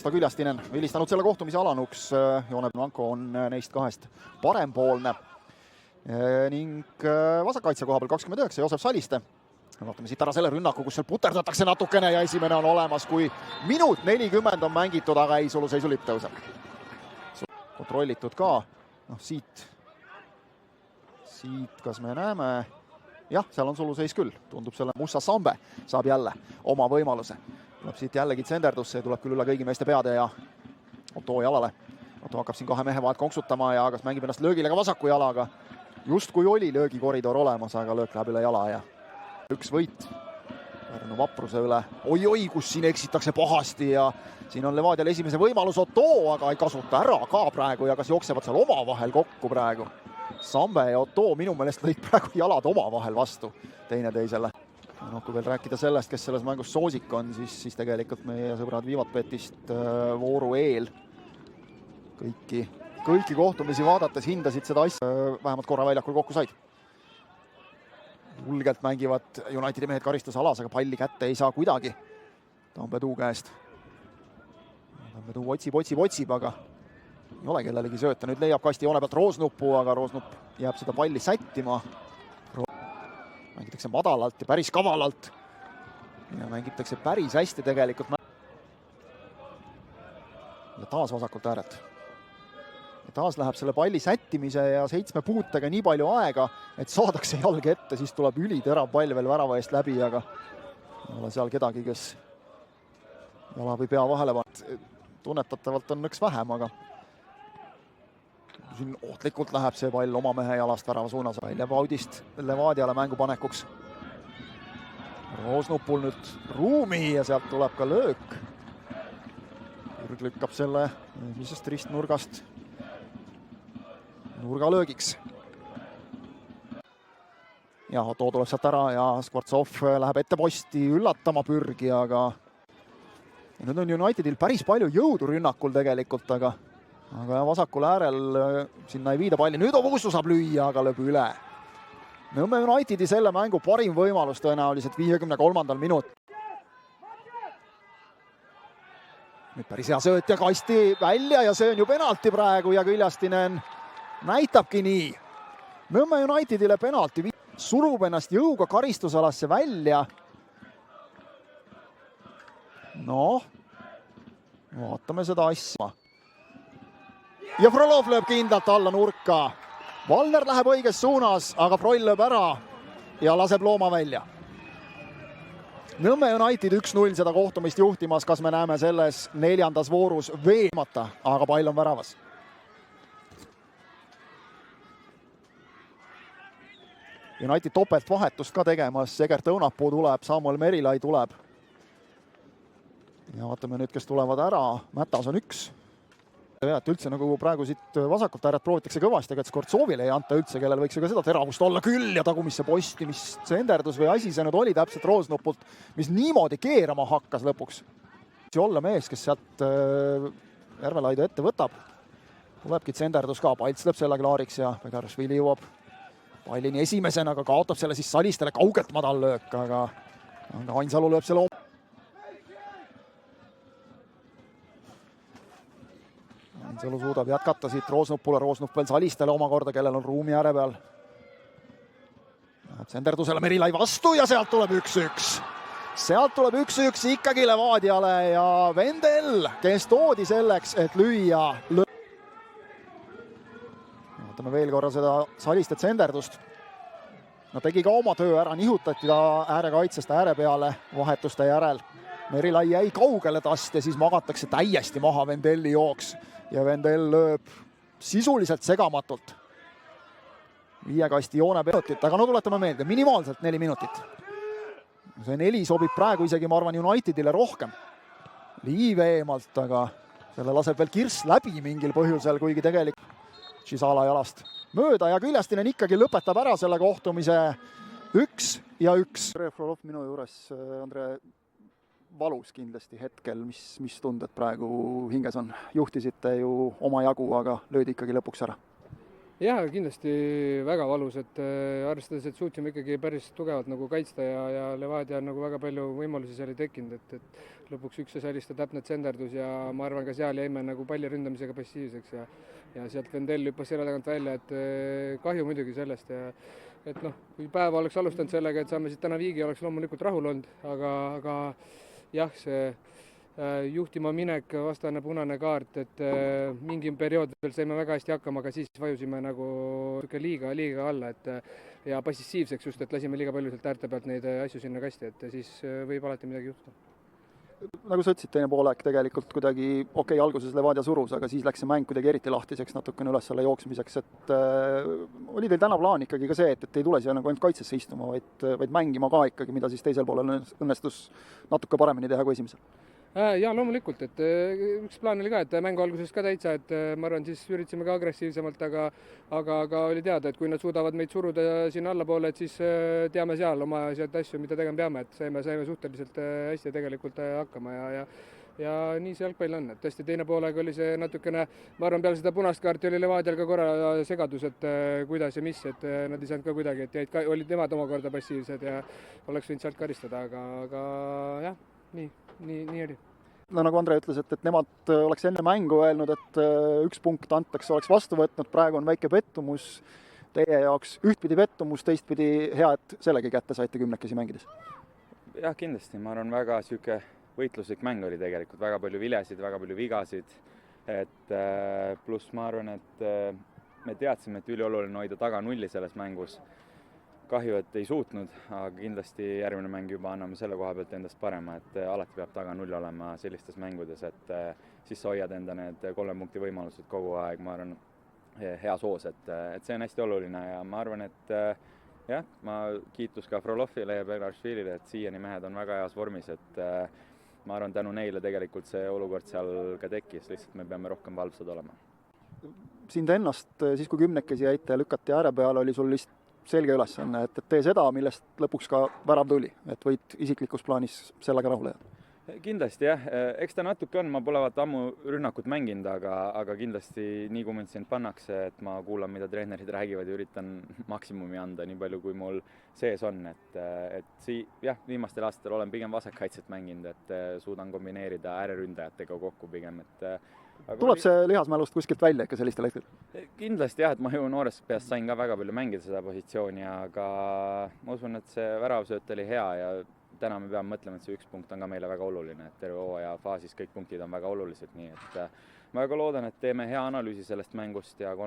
Risto Küljastinen vilistanud selle kohtumise alanuks. Joone Blanco on neist kahest parempoolne. Ning vasakkaitse koha peal 29 Joosep Saliste. Vaatame siit ära selle rünnaku, kus seal puterdatakse natukene ja esimene on olemas, kui minut 40 on mängitud, aga ei, suluseisu lipp tõuseb. Kontrollitud ka. Siit kas me näeme? Jah, seal on suluseis küll. Tundub selle Musa Sambe saab jälle oma võimaluse. Tuleb siit jällegi tsenderdusse ja tuleb küll üle kõigi meeste peade ja Otto jalale. Otto hakkab siin kahe mehe vahet konksutama ja kas mängib ennast löögile ka vasaku jalaga. Just kui oli löögikoridor olemas, aga löök läheb üle jala ja üks võit Pärnu Vapruse üle. Oi, kus siin eksitakse pahasti ja siin on Levadial esimese võimalus Otto, aga ei kasuta ära ka praegu ja kas jooksevad seal omavahel kokku praegu. Sambe ja Otto minu meelest lõid praegu jalad omavahel vastu teineteisele. Kui veel rääkida sellest, kes selles mängus soosik on, siis tegelikult meie sõbrad Vivatbetist vooru eel kõiki kohtumisi vaadates hindasid seda asja vähemalt korra väljakul kokku said. Julgelt mängivad Unitedi mehed karistusalas, aga palli kätte ei saa kuidagi Tambetuu käest. Tambetuu otsib, aga ei ole kellelegi sööta. Nüüd leiab kasti joone pealt Roosnupu, aga Roosnupp jääb seda palli sättima. Mängitakse madalalt ja päris kavalalt. Ja mängitakse päris hästi tegelikult. Ja taas vasakult äärelt. Ja taas läheb selle palli sättimise ja 7 puutega nii palju aega, et saadakse jalg ette, siis tuleb üliterav pall veel värava eest läbi, aga ei ole seal kedagi, kes jala või pea vahele vaat. Tunnetatavalt on nõks vähem, aga siin ohtlikult läheb see pall oma mehe jalast värava suunas. Levaudist Levadiale mängupanekuks. Roosnupul nüüd ruumi ja sealt tuleb ka löök. Jürg lükkab selle esimesest ristnurgast nurgalöögiks. Ja Otto tuleb sealt ära ja Skvortsov läheb ette posti üllatama pürgi, aga nüüd on Unitedil päris palju jõudu rünnakul tegelikult, aga vasakul äärel sinna ei viida palli. Nüüd Ovusu saab lüüa, aga lööb üle. Nõmme Unitedi selle mängu parim võimalus tõenäoliselt 53. minut. Nüüd päris hea sööt ja kasti välja ja see on ju penalti praegu ja Küljastinen näitabki nii. Nõmme Unitedile penalti surub ennast jõuga karistusalasse välja. Vaatame seda asja. Ja Frolov lööb kindlalt alla nurka. Valner läheb õiges suunas, aga Froll lööb ära ja laseb looma välja. Nõmme United 1-0 seda kohtumist juhtimas, kas me näeme selles 4. voorus veemata, aga pall on väravas. United topelt vahetust ka tegemas, Egert Õunapuu tuleb, Samuel Merilai tuleb. Ja vaatame nüüd, kes tulevad ära, Mätas on 1. Et üldse nagu praegu siit vasakult äärelt proovitakse kõvasti, aga et Skvortsovile ei anta üldse, kellel võiks ju ka seda teravust olla küll ja tagumisse posti, mis tsenderdus või asi see nüüd oli täpselt Roosnupult, mis niimoodi keerama hakkas lõpuks. Olla mees, kes sealt Järvelaidu ette võtab. Tulebki tsenderdus ka, Palts lööb selle klaariks ja Pegaršvili jõuab pallini esimesena, aga kaotab selle siis Salistele kaugelt madal löök, aga Ainsalu lööb selle Ainsalu suudab jätkata siit Roosnupule, Roosnup veel Salistele omakorda, kellel on ruumi ääre peal. Tsenderdusele Merilai vastu ja sealt tuleb 1-1. Sealt tuleb 1-1 ikkagi Levadiale ja Vendel, kes toodi selleks, et lüüa Vaatame veel korra seda Saliste tsenderdust. Tegi ka oma töö ära, nihutati ta äärekaitsest ääre peale vahetuste järel. Merilai jäi kaugele tast ja siis magatakse täiesti maha Vendelli jooks. Ja Vendel lööb sisuliselt segamatult. 5 kasti joone minutit, aga tuletame meelde, minimaalselt 4 minutit. See 4 sobib praegu isegi, ma arvan, Unitedile rohkem. Liiv eemalt, aga selle laseb veel Kirss läbi mingil põhjusel, kuigi tegelikult Chisala jalast mööda ja Küljastinen ikkagi lõpetab ära selle kohtumise 1-1. Frolov minu juures, Andre, valus kindlasti hetkel, mis tunded praegu hinges on. Juhtisite ju oma jagu, aga löödi ikkagi lõpuks ära. Jaa, kindlasti väga valus, et arvestades, et suutsime ikkagi päris tugevalt nagu kaitsta ja Levadia nagu väga palju võimalusi seal ei tekkinud, et lõpuks üks selliste täpne tsenderdus ja ma arvan, ka seal jäime nagu palli ründamisega passiivseks ja sealt Vendel hüppas selle tagant välja, et kahju muidugi sellest ja et noh, kui päeva oleks alustanud sellega, et saame siit täna viigi, oleks loomulikult rahul olnud, aga jah, see juhtima minek, vastane punane kaart, et mingi periood veel saime väga hästi hakkama, aga siis vajusime nagu liiga alla, et ja passiivseks just, et lasime liiga palju sealt äärte pealt neid asju sinna kasti, et siis võib alati midagi juhtuda. Nagu sa ütlesid, teine poolek tegelikult kuidagi alguses Levadia surus, aga siis läks see mäng kuidagi eriti lahtiseks natukene üles selle jooksmiseks, et oli teil täna plaan ikkagi ka see, et ei tule siia nagu ainult kaitsesse istuma, vaid mängima ka ikkagi, mida siis teisel poolel õnnestus natuke paremini teha kui esimesel? Jaa, loomulikult, et üks plaan oli ka, et mängu alguses ka täitsa, et ma arvan, siis üritasime ka agressiivsemalt, aga oli teada, et kui nad suudavad meid suruda sinna allapoole, et siis teame seal oma asju, mida tegema peame, et saime suhteliselt hästi tegelikult hakkama ja nii see jalgpall on, et tõesti teine poolega oli see natukene, ma arvan, peale seda punast kaarti oli Levadial ka korra segadus, et kuidas ja mis, et nad ei saanud ka kuidagi, et olid nemad omakorda passiivsed ja oleks võinud sealt karistada, aga jah, nii oli. No nagu Andre ütles, et nemad oleks enne mängu öelnud, et üks punkt antakse, oleks vastu võtnud, praegu on väike pettumus teie jaoks, ühtpidi pettumus, teistpidi hea, et sellegi kätte saite 10 mängides. Jah, kindlasti, ma arvan, väga sihuke võitluslik mäng oli tegelikult, väga palju vilesid, väga palju vigasid, et pluss ma arvan, et me teadsime, et ülioluline hoida taga nulli selles mängus. Kahju, et ei suutnud, aga kindlasti järgmine mäng juba anname selle koha pealt endast parema, et alati peab taga null olema sellistes mängudes, et siis sa hoiad enda need 3 punkti võimalused kogu aeg, ma arvan, heas hoos, et see on hästi oluline ja ma arvan, et jah, ma kiitus ka Frolovile ja Beglaršvilile, et siiani mehed on väga heas vormis, et ma arvan, tänu neile tegelikult see olukord seal ka tekkis, lihtsalt me peame rohkem valvsad olema. Sind ennast, siis kui 10 jäite ja lükati ääre peale, oli sul lihtsalt selge ülesanne, et tee seda, millest lõpuks ka värav tuli, et võid isiklikus plaanis sellega rahule jääda. Kindlasti jah, eks ta natuke on, ma pole vaata ammu rünnakut mänginud, aga kindlasti nii kui mind sind pannakse, et ma kuulan, mida treenerid räägivad ja üritan maksimumi anda, nii palju kui mul sees on, et jah, viimastel aastatel olen pigem vasakkaitset mänginud, et suudan kombineerida ääreründajatega kokku pigem, et tuleb see lihasmälust kuskilt välja ikka sellistel hetkel? Kindlasti jah, et ma ju noorest peast sain ka väga palju mängida seda positsiooni, aga ma usun, et see väravsööt oli hea ja täna me peame mõtlema, et see 1 punkt on ka meile väga oluline, et terve hooaja faasis kõik punktid on väga olulised, nii et ma väga loodan, et teeme hea analüüsi sellest mängust ja